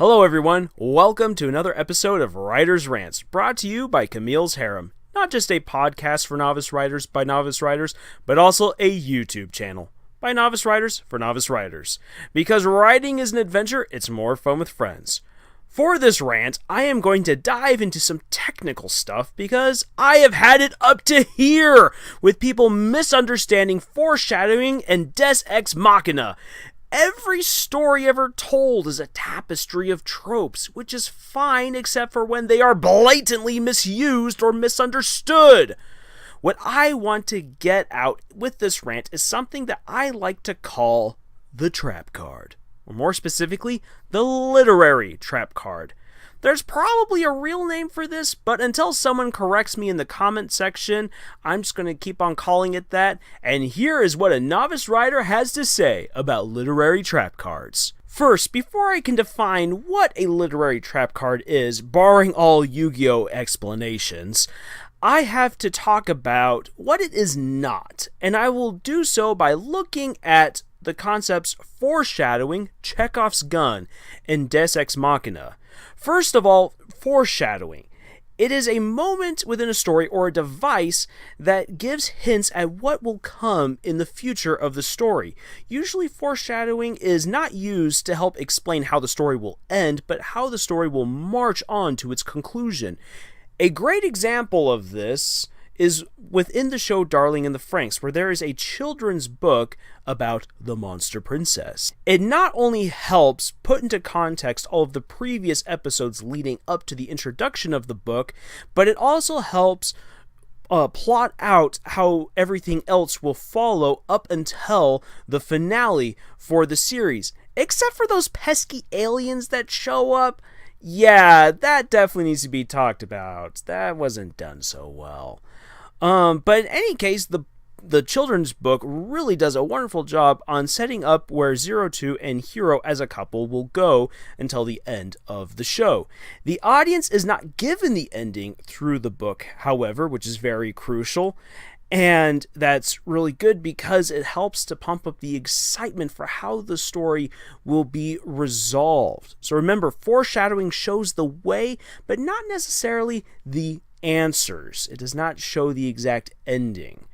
Hello everyone, welcome to another episode of Writers' Rants, brought to you by Camille's Harem. Not just a podcast for novice writers by novice writers, but also a YouTube channel by novice writers for novice writers. Because writing is an adventure, it's more fun with friends. For this rant, I am going to dive into some technical stuff because I have had it up to here with people misunderstanding foreshadowing and Deus Ex Machina. Every story ever told is a tapestry of tropes, which is fine except for when they are blatantly misused or misunderstood. What I want to get out with this rant is something that I like to call the trap card. Or more specifically, the literary trap card. There's probably a real name for this, but until someone corrects me in the comment section, I'm just going to keep on calling it that, and here is what a novice writer has to say about literary trap cards. First, before I can define what a literary trap card is, barring all Yu-Gi-Oh! Explanations, I have to talk about what it is not, and I will do so by looking at the concepts foreshadowing, Chekhov's gun, and Deus Ex Machina. First of all, foreshadowing. It is a moment within a story or a device that gives hints at what will come in the future of the story. Usually foreshadowing is not used to help explain how the story will end, but how the story will march on to its conclusion. A great example of this is within the show Darling in the Franxx, where there is a children's book about the monster princess. It not only helps put into context all of the previous episodes leading up to the introduction of the book, but it also helps plot out how everything else will follow up until the finale for the series. Except for those pesky aliens that show up. Yeah, that definitely needs to be talked about. That wasn't done so well. But in any case, the children's book really does a wonderful job on setting up where Zero Two and Hero as a couple will go until the end of the show. The audience is not given the ending through the book, however, which is very crucial. And that's really good because it helps to pump up the excitement for how the story will be resolved. So remember, foreshadowing shows the way, but not necessarily the answers. It does not show the exact ending.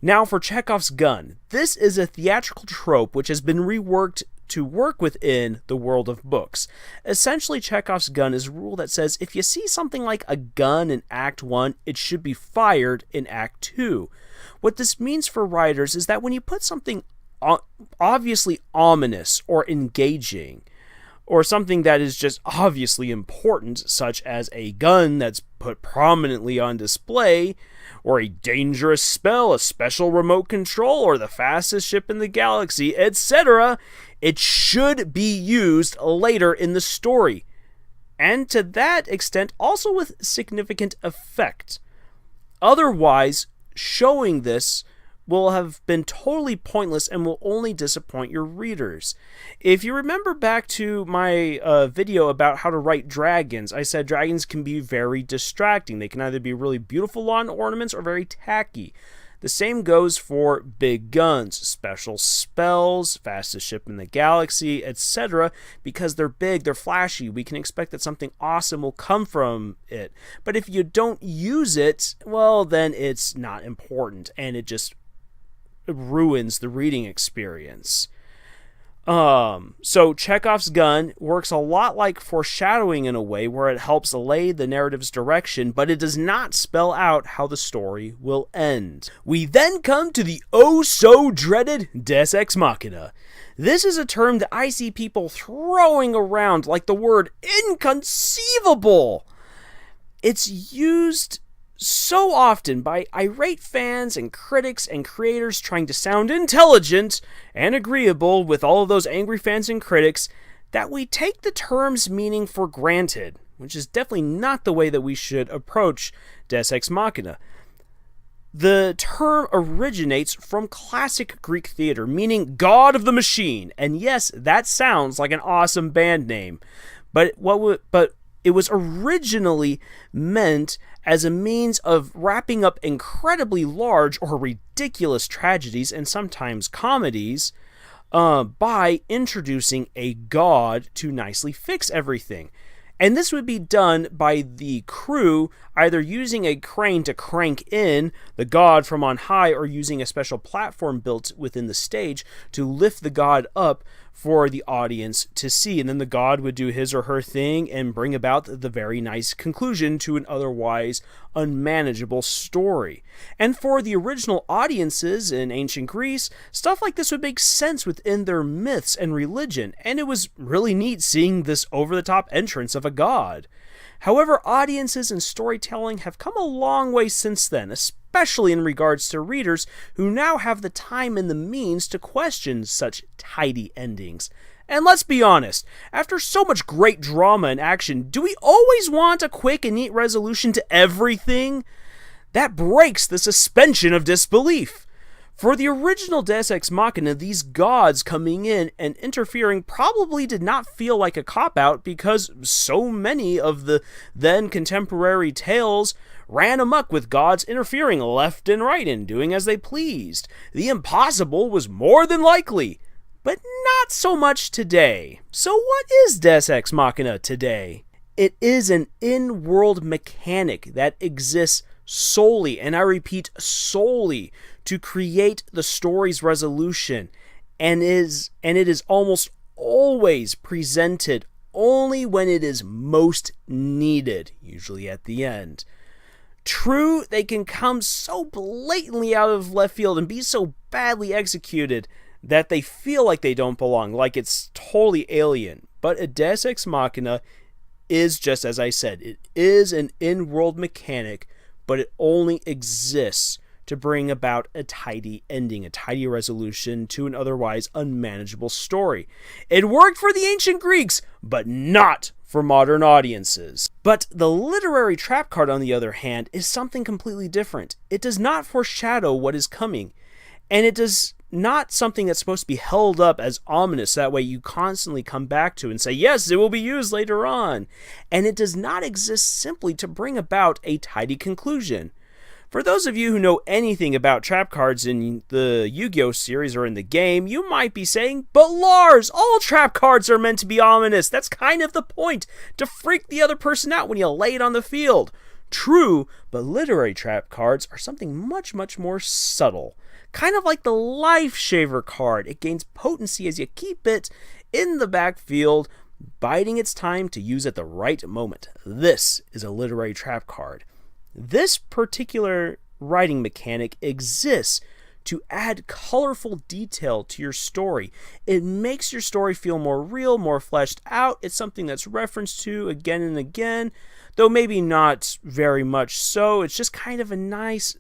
Now for Chekhov's gun. This is a theatrical trope which has been reworked to work within the world of books. Essentially, Chekhov's gun is a rule that says if you see something like a gun in Act 1, it should be fired in Act 2. What this means for writers is that when you put something obviously ominous or engaging, or something that is just obviously important, such as a gun that's put prominently on display, or a dangerous spell, a special remote control, or the fastest ship in the galaxy, etc., it should be used later in the story. And to that extent, also with significant effect. Otherwise, showing this will have been totally pointless and will only disappoint your readers. If you remember back to my video about how to write dragons, I said dragons can be very distracting. They can either be really beautiful lawn ornaments or very tacky. The same goes for big guns, special spells, fastest ship in the galaxy, etc. Because they're big, they're flashy, we can expect that something awesome will come from it. But if you don't use it, well, then it's not important, and it just ruins the reading experience. So Chekhov's gun works a lot like foreshadowing in a way where it helps lay the narrative's direction, but it does not spell out how the story will end. We then come to the oh-so-dreaded Deus Ex Machina. This is a term that I see people throwing around like the word inconceivable. It's used so often by irate fans and critics and creators trying to sound intelligent and agreeable with all of those angry fans and critics that we take the term's meaning for granted, which is definitely not the way that we should approach Deus Ex Machina. The term originates from classic Greek theater, meaning God of the Machine, and yes, that sounds like an awesome band name, but it was originally meant as a means of wrapping up incredibly large or ridiculous tragedies and sometimes comedies by introducing a god to nicely fix everything. And this would be done by the crew either using a crane to crank in the god from on high or using a special platform built within the stage to lift the god up for the audience to see. And then the god would do his or her thing and bring about the very nice conclusion to an otherwise unmanageable story. And for the original audiences in ancient Greece, stuff like this would make sense within their myths and religion, and it was really neat seeing this over-the-top entrance of a god. However, audiences and storytelling have come a long way since then, especially in regards to readers who now have the time and the means to question such tidy endings. And let's be honest, after so much great drama and action, do we always want a quick and neat resolution to everything? That breaks the suspension of disbelief. For the original Deus Ex Machina, these gods coming in and interfering probably did not feel like a cop-out because so many of the then contemporary tales ran amok with gods interfering left and right and doing as they pleased. The impossible was more than likely, but not so much today. So what is Deus Ex Machina today? It is an in-world mechanic that exists solely, and I repeat, solely, to create the story's resolution, and it is almost always presented only when it is most needed, usually at the end. True, they can come so blatantly out of left field and be so badly executed that they feel like they don't belong, like it's totally alien. But a Deus Ex Machina is, just as I said, it is an in-world mechanic, but it only exists to bring about a tidy ending, a tidy resolution to an otherwise unmanageable story. It worked for the ancient Greeks, but not for modern audiences. But the literary trap card, on the other hand, is something completely different. It does not foreshadow what is coming, and it does not something that's supposed to be held up as ominous, that way you constantly come back to and say, yes, it will be used later on. And it does not exist simply to bring about a tidy conclusion. For those of you who know anything about trap cards in the Yu-Gi-Oh! Series or in the game, you might be saying, but Lars, all trap cards are meant to be ominous. That's kind of the point, to freak the other person out when you lay it on the field. True, but literary trap cards are something much, much more subtle. Kind of like the Life Shaver card. It gains potency as you keep it in the backfield, biding its time to use at the right moment. This is a literary trap card. This particular writing mechanic exists to add colorful detail to your story. It makes your story feel more real, more fleshed out. It's something that's referenced to again and again, though maybe not very much so. It's just kind of a nice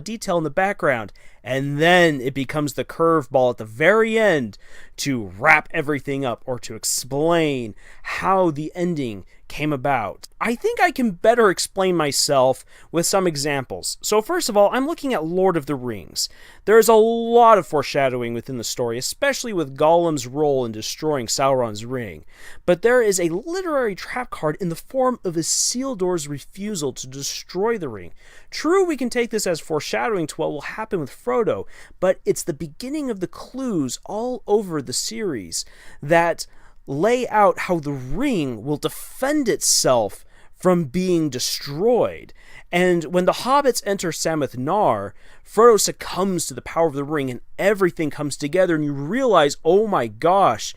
detail in the background. And then it becomes the curveball at the very end to wrap everything up or to explain how the ending came about. I think I can better explain myself with some examples. So first of all, I'm looking at Lord of the Rings. There's a lot of foreshadowing within the story, especially with Gollum's role in destroying Sauron's ring. But there is a literary trap card in the form of Isildur's refusal to destroy the ring. True, we can take this as foreshadowing to what will happen with Frodo, but it's the beginning of the clues all over the series that lay out how the ring will defend itself from being destroyed. And when the hobbits enter Sammath Nar, Frodo succumbs to the power of the ring and everything comes together and you realize, oh my gosh,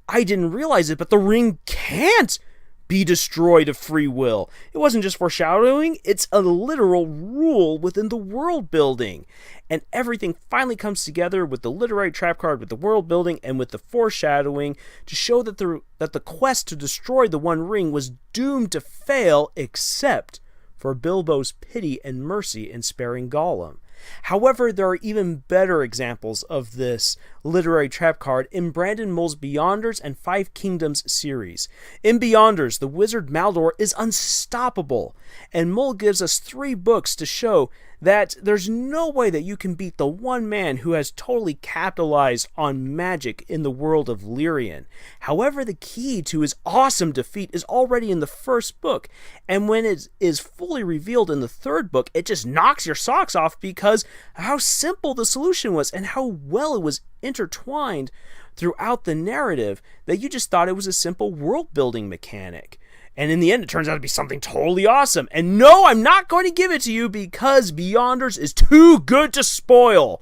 I didn't realize it, but the ring can't be destroyed of free will. It wasn't just foreshadowing, it's a literal rule within the world building. And everything finally comes together with the literary trap card, with the world building, and with the foreshadowing to show that the quest to destroy the One Ring was doomed to fail, except for Bilbo's pity and mercy in sparing Gollum. However, there are even better examples of this literary trap card in Brandon Mull's Beyonders and Five Kingdoms series. In Beyonders, the wizard Maldor is unstoppable, and Mull gives us 3 books to show that there's no way that you can beat the one man who has totally capitalized on magic in the world of Lyrian. However, the key to his awesome defeat is already in the first book, and when it is fully revealed in the 3rd book, it just knocks your socks off because how simple the solution was and how well it was intertwined throughout the narrative that you just thought it was a simple world-building mechanic. And in the end, it turns out to be something totally awesome. And no, I'm not going to give it to you because Beyonders is too good to spoil.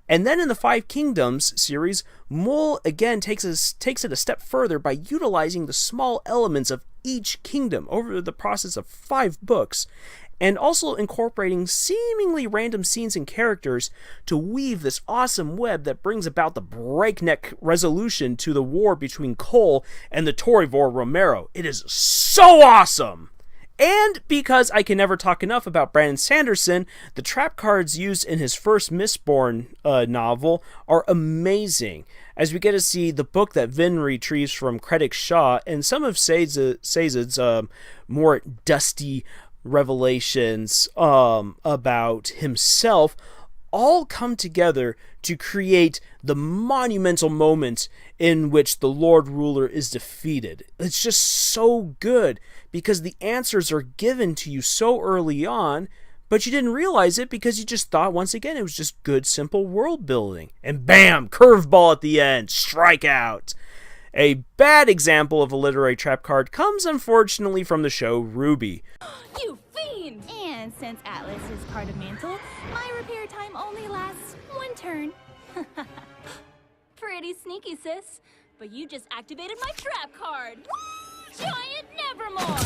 And then in the Five Kingdoms series, Mul again takes it a step further by utilizing the small elements of each kingdom over the process of 5 books, and also incorporating seemingly random scenes and characters to weave this awesome web that brings about the breakneck resolution to the war between Cole and the Torivor Romero. It is so awesome! And because I can never talk enough about Brandon Sanderson, the trap cards used in his first Mistborn novel are amazing, as we get to see the book that Vin retrieves from Credit Shaw and some of Sazed's more dusty revelations about himself all come together to create the monumental moment in which the Lord Ruler is defeated. It's just so good because the answers are given to you so early on, but you didn't realize it because you just thought, once again, it was just good, simple world building. And bam, curveball at the end, strike out. A bad example of a literary trap card comes, unfortunately, from the show RWBY. You fiend! And since Atlas is part of Mantle, my repair time only lasts 1 turn. Pretty sneaky, sis. But you just activated my trap card. Giant Nevermore!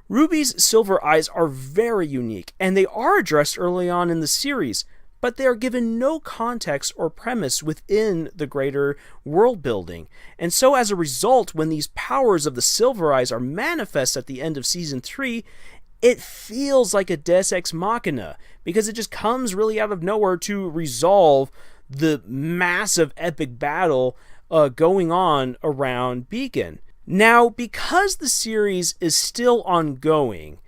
RWBY's Silver Eyes are very unique, and they are addressed early on in the series, but they are given no context or premise within the greater world building. And so as a result, when these powers of the Silver Eyes are manifest at the end of Season 3, it feels like a Deus Ex Machina, because it just comes really out of nowhere to resolve the massive epic battle going on around Beacon. Now, because the series is still ongoing,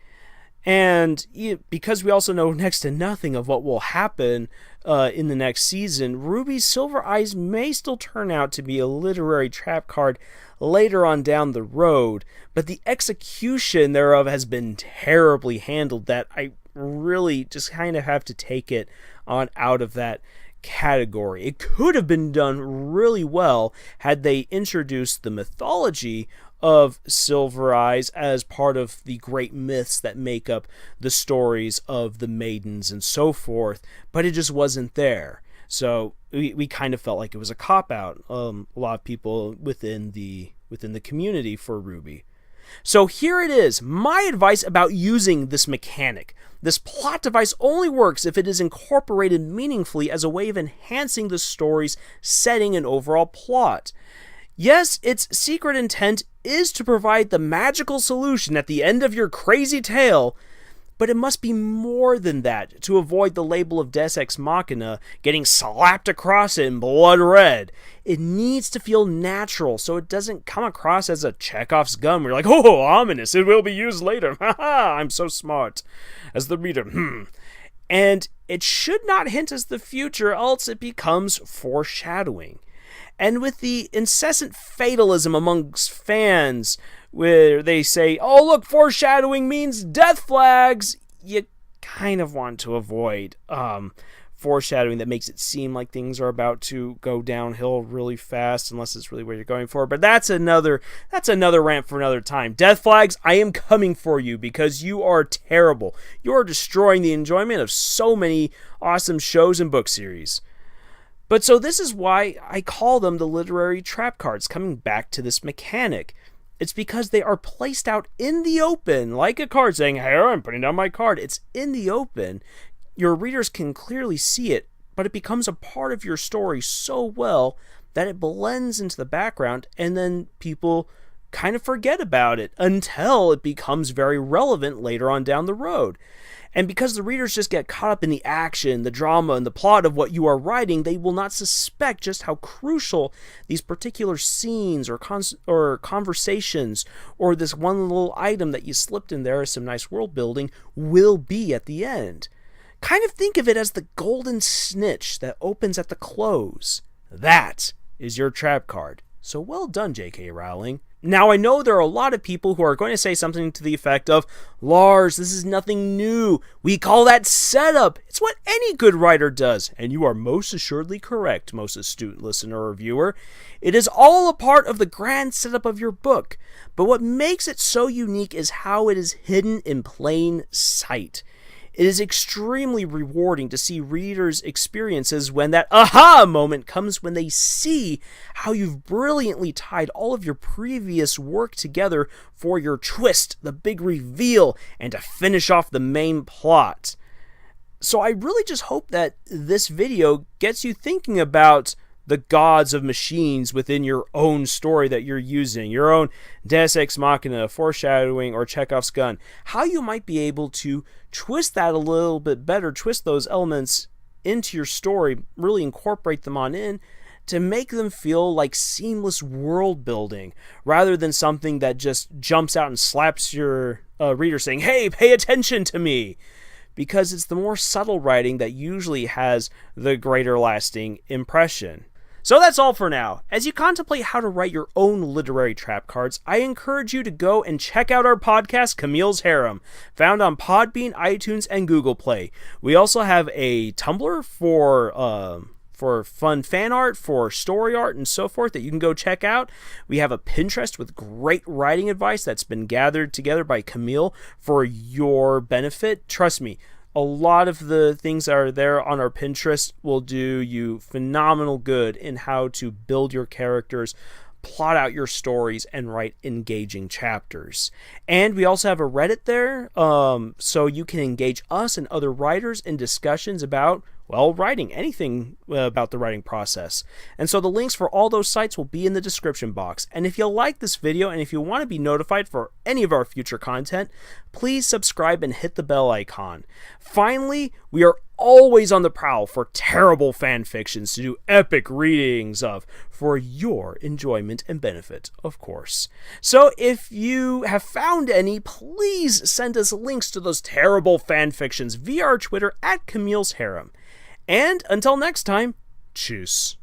and because we also know next to nothing of what will happen in the next season, RWBY's Silver Eyes may still turn out to be a literary trap card later on down the road, but the execution thereof has been terribly handled that I really just kind of have to take it on out of that category. It could have been done really well had they introduced the mythology of Silver Eyes as part of the great myths that make up the stories of the maidens and so forth, but it just wasn't there. So we kind of felt like it was a cop-out. A lot of people within the community for RWBY. So here it is, my advice about using this mechanic. This plot device only works if it is incorporated meaningfully as a way of enhancing the story's setting and overall plot. Yes, its secret intent is to provide the magical solution at the end of your crazy tale, but it must be more than that to avoid the label of Deus Ex Machina getting slapped across it in blood red. It needs to feel natural so it doesn't come across as a Chekhov's gun where you're like, oh, ominous, it will be used later. Haha, I'm so smart. As the reader, And it should not hint as the future, else it becomes foreshadowing. And with the incessant fatalism amongst fans, where they say, oh look, foreshadowing means death flags, you kind of want to avoid foreshadowing that makes it seem like things are about to go downhill really fast, unless it's really what you're going for. But that's another rant for another time. Death flags, I am coming for you because you are terrible. You are destroying the enjoyment of so many awesome shows and book series. But so this is why I call them the literary trap cards, coming back to this mechanic. It's because they are placed out in the open, like a card saying, here, I'm putting down my card. It's in the open. Your readers can clearly see it, but it becomes a part of your story so well that it blends into the background, and then people kind of forget about it until it becomes very relevant later on down the road. And because the readers just get caught up in the action, the drama, and the plot of what you are writing, they will not suspect just how crucial these particular scenes or conversations or this one little item that you slipped in there as some nice world building will be at the end. Kind of think of it as the golden snitch that opens at the close. That is your trap card. So well done, J.K. Rowling. Now, I know there are a lot of people who are going to say something to the effect of, Lars, this is nothing new. We call that setup. It's what any good writer does. And you are most assuredly correct, most astute listener or viewer. It is all a part of the grand setup of your book. But what makes it so unique is how it is hidden in plain sight. It is extremely rewarding to see readers' experiences when that aha moment comes when they see how you've brilliantly tied all of your previous work together for your twist, the big reveal, and to finish off the main plot. So I really just hope that this video gets you thinking about the gods of machines within your own story that you're using, your own Deus Ex Machina, foreshadowing, or Chekhov's gun. How you might be able to twist that a little bit better, twist those elements into your story, really incorporate them on in to make them feel like seamless world building rather than something that just jumps out and slaps your reader saying, hey, pay attention to me. Because it's the more subtle writing that usually has the greater lasting impression. So that's all for now. As you contemplate how to write your own literary trap cards, I encourage you to go and check out our podcast, Camille's Harem, found on Podbean, iTunes, and Google Play. We also have a Tumblr for fun fan art, for story art, and so forth that you can go check out. We have a Pinterest with great writing advice that's been gathered together by Camille for your benefit. Trust me, a lot of the things that are there on our Pinterest will do you phenomenal good in how to build your characters, plot out your stories, and write engaging chapters. And we also have a Reddit there, so you can engage us and other writers in discussions about, well, writing, anything about the writing process. And so the links for all those sites will be in the description box. And if you like this video and if you want to be notified for any of our future content, please subscribe and hit the bell icon. Finally, we are always on the prowl for terrible fan fictions to do epic readings of for your enjoyment and benefit, of course. So if you have found any, please send us links to those terrible fan fictions via our Twitter at Camille's Harem. And until next time, tschüss.